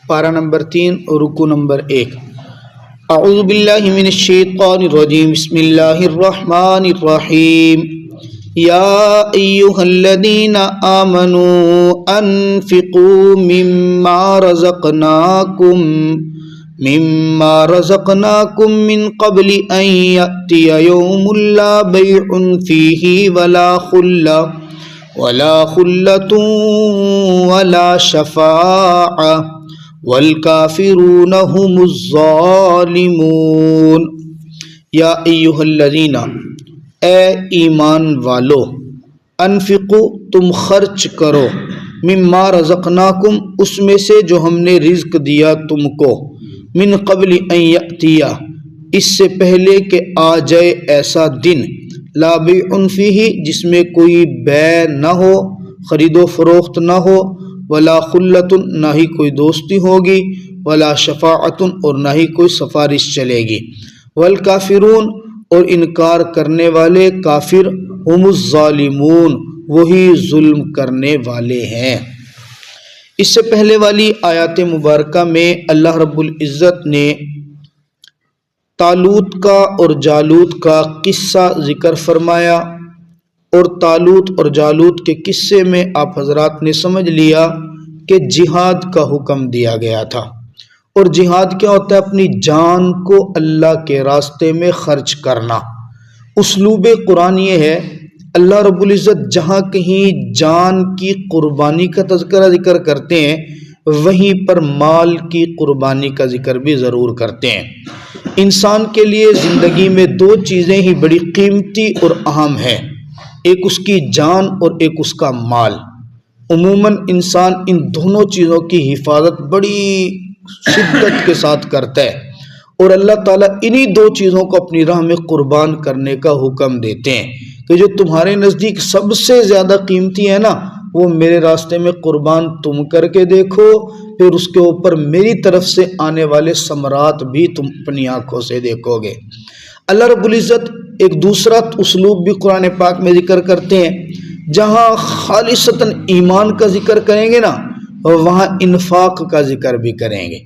پارہ نمبر 3 رکوع نمبر 1۔ اعوذ باللہ من الشیطان الرجیم، بسم اللہ الرحمن الرحیم۔ یا ایہا الذین آمنوا انفقوا مما رزقناکم من قبل ان یأتی یوم لا بیع فیہ ولا خلۃ ولا شفاعہ والکافرون هم الظالمون۔ یا ایہا الذین، اے ایمان والو، انفقو، تم خرچ کرو، مما رزقناکم، اس میں سے جو ہم نے رزق دیا تم کو، من قبل ان یأتیا، اس سے پہلے کہ آ جائے ایسا دن، لا بیع فیہ، جس میں کوئی بیع نہ ہو، خرید و فروخت نہ ہو، ولا خلۃ، نہ ہی کوئی دوستی ہوگی، ولا شفاعت، اور نہ ہی کوئی سفارش چلے گی، والکافرون، اور انکار کرنے والے کافر، ہم الظالمون، وہی ظلم کرنے والے ہیں۔ اس سے پہلے والی آیات مبارکہ میں اللہ رب العزت نے طالوت کا اور جالوت کا قصہ ذکر فرمایا، اور طالوت اور جالوت کے قصے میں آپ حضرات نے سمجھ لیا کہ جہاد کا حکم دیا گیا تھا۔ اور جہاد کیا ہوتا ہے؟ اپنی جان کو اللہ کے راستے میں خرچ کرنا۔ اسلوب قرآن یہ ہے، اللہ رب العزت جہاں کہیں جان کی قربانی کا ذکر کرتے ہیں، وہیں پر مال کی قربانی کا ذکر بھی ضرور کرتے ہیں۔ انسان کے لیے زندگی میں دو چیزیں ہی بڑی قیمتی اور اہم ہیں، ایک اس کی جان اور ایک اس کا مال۔ عموماً انسان ان دونوں چیزوں کی حفاظت بڑی شدت کے ساتھ کرتا ہے، اور اللہ تعالیٰ انہی دو چیزوں کو اپنی راہ میں قربان کرنے کا حکم دیتے ہیں کہ جو تمہارے نزدیک سب سے زیادہ قیمتی ہے نا، وہ میرے راستے میں قربان تم کر کے دیکھو، پھر اس کے اوپر میری طرف سے آنے والے ثمرات بھی تم اپنی آنکھوں سے دیکھو گے۔ اللہ رب العزت ایک دوسرا اسلوب بھی قرآن پاک میں ذکر کرتے ہیں، جہاں خالصتاً ایمان کا ذکر کریں گے نا، وہاں انفاق کا ذکر بھی کریں گے۔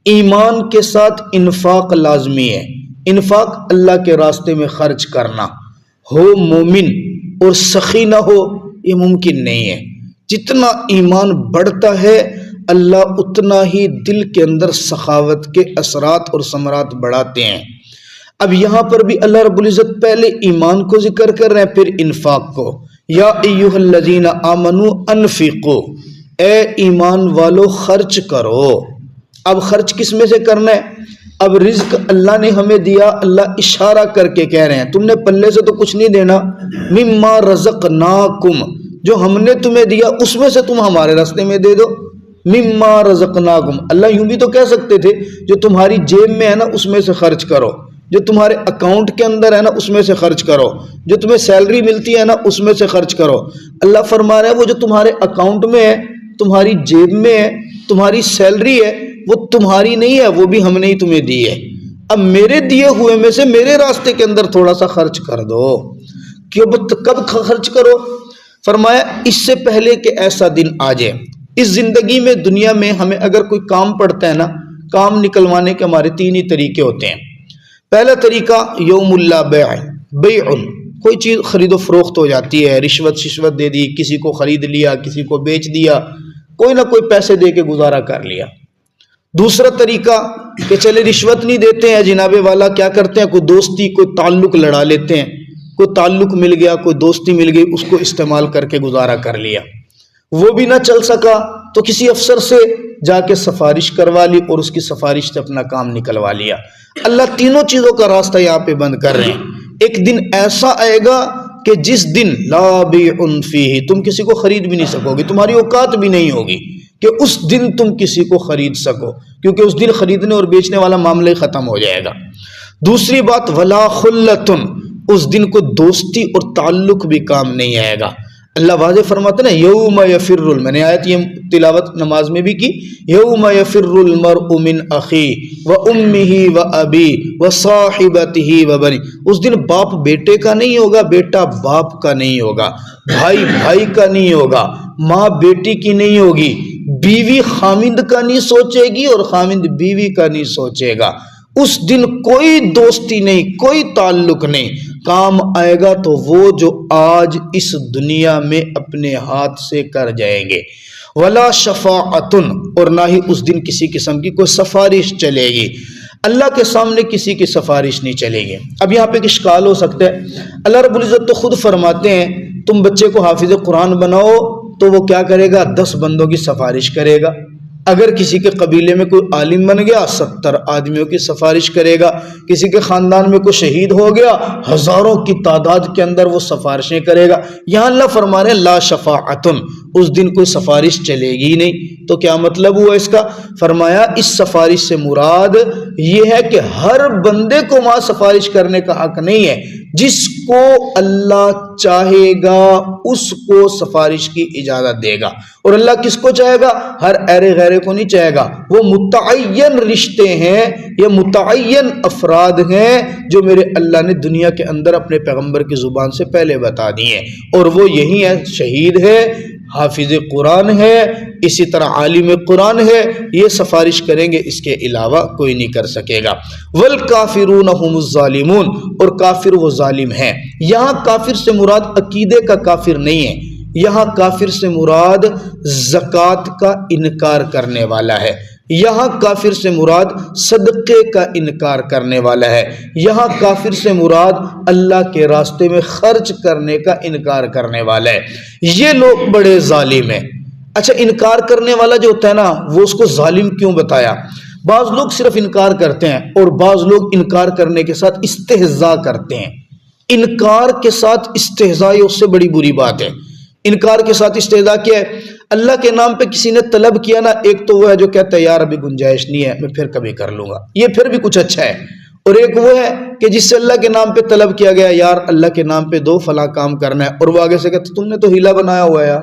ایمان کے ساتھ انفاق لازمی ہے۔ انفاق اللہ کے راستے میں خرچ کرنا، ہو مومن اور سخی نہ ہو، یہ ممکن نہیں ہے۔ جتنا ایمان بڑھتا ہے، اللہ اتنا ہی دل کے اندر سخاوت کے اثرات اور ثمرات بڑھاتے ہیں۔ اب یہاں پر بھی اللہ رب العزت پہلے ایمان کو ذکر کر رہے ہیں، پھر انفاق کو۔ یا ایھا الذین آمنوا انفقوا، اے ایمان والو خرچ کرو۔ اب خرچ کس میں سے کرنا ہے؟ اب رزق اللہ نے ہمیں دیا، اللہ اشارہ کر کے کہہ رہے ہیں تم نے پلے سے تو کچھ نہیں دینا، مما رزقناکم، جو ہم نے تمہیں دیا اس میں سے تم ہمارے راستے میں دے دو۔ مما رزقناکم، اللہ یوں بھی تو کہہ سکتے تھے جو تمہاری جیب میں ہے نا اس میں سے خرچ کرو، جو تمہارے اکاؤنٹ کے اندر ہے نا اس میں سے خرچ کرو، جو تمہیں سیلری ملتی ہے نا اس میں سے خرچ کرو۔ اللہ فرما رہا ہے وہ جو تمہارے اکاؤنٹ میں ہے، تمہاری جیب میں ہے، تمہاری سیلری ہے، وہ تمہاری نہیں ہے، وہ بھی ہم نے ہی تمہیں دی ہے۔ اب میرے دیے ہوئے میں سے میرے راستے کے اندر تھوڑا سا خرچ کر دو۔ کب خرچ کرو؟ فرمایا اس سے پہلے کہ ایسا دن آ جائے۔ اس زندگی میں دنیا میں ہمیں اگر کوئی کام پڑتا ہے نا، کام نکلوانے کے ہمارے 3 ہی طریقے ہوتے ہیں۔ پہلا طریقہ یوم لا بیع، کوئی چیز خرید و فروخت ہو جاتی ہے، رشوت دے دی، کسی کو خرید لیا، کسی کو بیچ دیا، کوئی نہ کوئی پیسے دے کے گزارا کر لیا۔ دوسرا طریقہ کہ چلے رشوت نہیں دیتے ہیں جناب والا، کیا کرتے ہیں، کوئی دوستی، کوئی تعلق لڑا لیتے ہیں، کوئی تعلق مل گیا، کوئی دوستی مل گئی، اس کو استعمال کر کے گزارا کر لیا۔ وہ بھی نہ چل سکا تو کسی افسر سے جا کے سفارش کروا لی اور اس کی سفارش سے اپنا کام نکلوا لیا۔ اللہ تینوں چیزوں کا راستہ یہاں پہ بند کر رہے ہیں۔ ایک دن ایسا آئے گا کہ جس دن لا بیع فیہ، تم کسی کو خرید بھی نہیں سکو گے، تمہاری اوقات بھی نہیں ہوگی کہ اس دن تم کسی کو خرید سکو، کیونکہ اس دن خریدنے اور بیچنے والا معاملہ ہی ختم ہو جائے گا۔ دوسری بات ولا خلۃ، اس دن کو دوستی اور تعلق بھی کام نہیں آئے گا۔ اللہ واضح فرماتا ہے نا، یوم یفر، میں نے آیت یہ تلاوت نماز میں بھی کی، یوم یفر المرء من اخیہ وامہ وابیہ وصاحبتہ وبنیہ، اس دن باپ بیٹے کا نہیں ہوگا، بیٹا باپ کا نہیں ہوگا، بھائی بھائی کا نہیں ہوگا، ماں بیٹی کی نہیں ہوگی، بیوی خامند کا نہیں سوچے گی اور خامند بیوی کا نہیں سوچے گا۔ اس دن کوئی دوستی نہیں، کوئی تعلق نہیں، کام آئے گا تو وہ جو آج اس دنیا میں اپنے ہاتھ سے کر جائیں گے۔ ولا شفاعتن، اور نہ ہی اس دن کسی قسم کی کوئی سفارش چلے گی، اللہ کے سامنے کسی کی سفارش نہیں چلے گی۔ اب یہاں پہ ایک اشکال ہو سکتا ہے، اللہ رب العزت تو خود فرماتے ہیں تم بچے کو حافظ قرآن بناؤ تو وہ کیا کرے گا؟ 10 بندوں کی سفارش کرے گا۔ اگر کسی کے قبیلے میں کوئی عالم بن گیا 70 آدمیوں کی سفارش کرے گا، کسی کے خاندان میں کوئی شہید ہو گیا ہزاروں کی تعداد کے اندر وہ سفارشیں کرے گا۔ یہاں اللہ فرما رہے ہیں لا شفاعتن، اس دن کوئی سفارش چلے گی نہیں۔ تو کیا مطلب ہوا اس کا؟ فرمایا اس سفارش سے مراد یہ ہے کہ ہر بندے کو وہاں سفارش کرنے کا حق نہیں ہے، جس کو اللہ چاہے گا اس کو سفارش کی اجازت دے گا، اور اللہ کس کو چاہے گا؟ ہر ایرے غیرے کو نہیں چاہے گا۔ وہ متعین رشتے ہیں، یہ متعین افراد ہیں جو میرے اللہ نے دنیا کے اندر اپنے پیغمبر کی زبان سے پہلے بتا دی ہیں، اور وہ یہی ہے، شہید ہے، حافظ قرآن ہے، اسی طرح عالم قرآن ہے، یہ سفارش کریں گے، اس کے علاوہ کوئی نہیں کر سکے گا۔ والکافرون هم الظالمون، اور کافر وہ ظالم ہیں۔ یہاں کافر سے مراد عقیدے کا کافر نہیں ہے، یہاں کافر سے مراد زکوٰۃ کا انکار کرنے والا ہے، یہاں کافر سے مراد صدقے کا انکار کرنے والا ہے، یہاں کافر سے مراد اللہ کے راستے میں خرچ کرنے کا انکار کرنے والا ہے۔ یہ لوگ بڑے ظالم ہیں۔ اچھا، انکار کرنے والا جو ہوتا ہے نا، وہ اس کو ظالم کیوں بتایا؟ بعض لوگ صرف انکار کرتے ہیں اور بعض لوگ انکار کرنے کے ساتھ استہزاء کرتے ہیں۔ انکار کے ساتھ استہزاء یہ اس سے بڑی بری بات ہے۔ انکار کے ساتھ استہزاء کیا ہے؟ اللہ کے نام پہ کسی نے طلب کیا نا، ایک تو وہ ہے جو کہتا ہے یار ابھی گنجائش نہیں ہے، میں پھر کبھی کر لوں گا، یہ پھر بھی کچھ اچھا ہے، اور ایک وہ ہے کہ جس سے اللہ کے نام پہ طلب کیا گیا یار اللہ کے نام پہ دو فلاں کام کرنا ہے، اور وہ آگے سے کہتا تم نے تو ہیلا بنایا ہوا ہے یار،